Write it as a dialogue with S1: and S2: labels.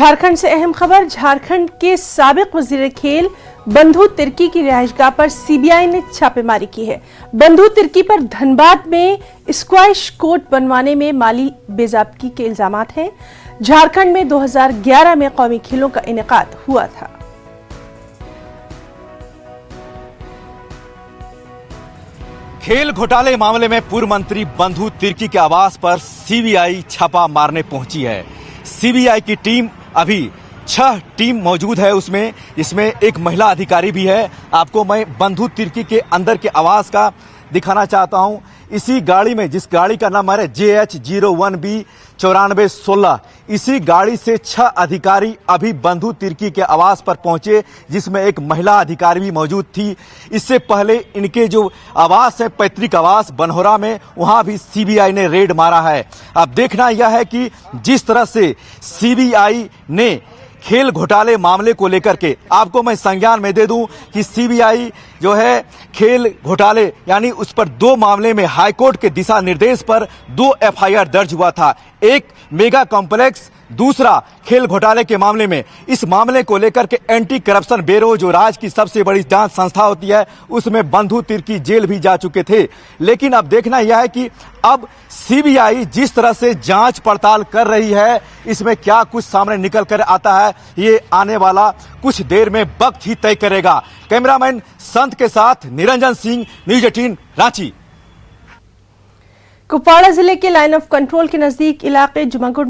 S1: झारखंड से अहम खबर। झारखंड के साबिक वजीर खेल बंधु तिर्की की रिहाइशगाह पर सीबीआई ने छापेमारी की है। बंधु तिर्की पर धनबाद में स्क्वैश कोर्ट बनवाने में माली बेज़ाब्ती के इल्जामात हैं। झारखंड में 2011 में कौमी खेलों का इनेकाद हुआ था।
S2: खेल घोटाले मामले में पूर्व मंत्री बंधु तिर्की के आवास पर सीबीआई छापा मारने पहुंची है। सीबीआई की टीम अभी 6 टीम मौजूद है उसमें, इसमें एक महिला अधिकारी भी है। आपको मैं बंधु तिर्की के अंदर के आवास का दिखाना चाहता हूं। इसी गाड़ी में, जिस गाड़ी का नंबर है JH01B 9416, इसी गाड़ी से 6 अधिकारी अभी बंधु तिर्की के आवास पर पहुंचे, जिसमें एक महिला अधिकारी भी मौजूद थी। इससे पहले इनके जो आवास है, पैतृक आवास बनहोरा में, वहां भी सीबीआई ने रेड मारा है। अब देखना यह है कि जिस तरह से सीबीआई ने खेल घोटाले मामले को लेकर के, आपको मैं संज्ञान में दे दूं कि सीबीआई जो है खेल घोटाले यानी उस पर 2 मामले में हाईकोर्ट के दिशा निर्देश पर 2 एफआईआर दर्ज हुआ था। एक मेगा कॉम्प्लेक्स, दूसरा खेल घोटाले के मामले में। इस मामले को लेकर के एंटी करप्शन ब्यूरो, जो राज्य की सबसे बड़ी जांच संस्था होती है, उसमें बंधु तिर्की जेल भी जा चुके थे। लेकिन अब देखना यह है कि अब सीबीआई जिस तरह से जांच पड़ताल कर रही है, इसमें क्या कुछ सामने निकल कर आता है, ये आने वाला कुछ देर में वक्त ही तय करेगा। कैमरामैन संत के साथ निरंजन सिंह, न्यूज 18 रांची।
S1: कुपवाड़ा जिले के लाइन ऑफ कंट्रोल के नजदीक इलाके जुमागुड़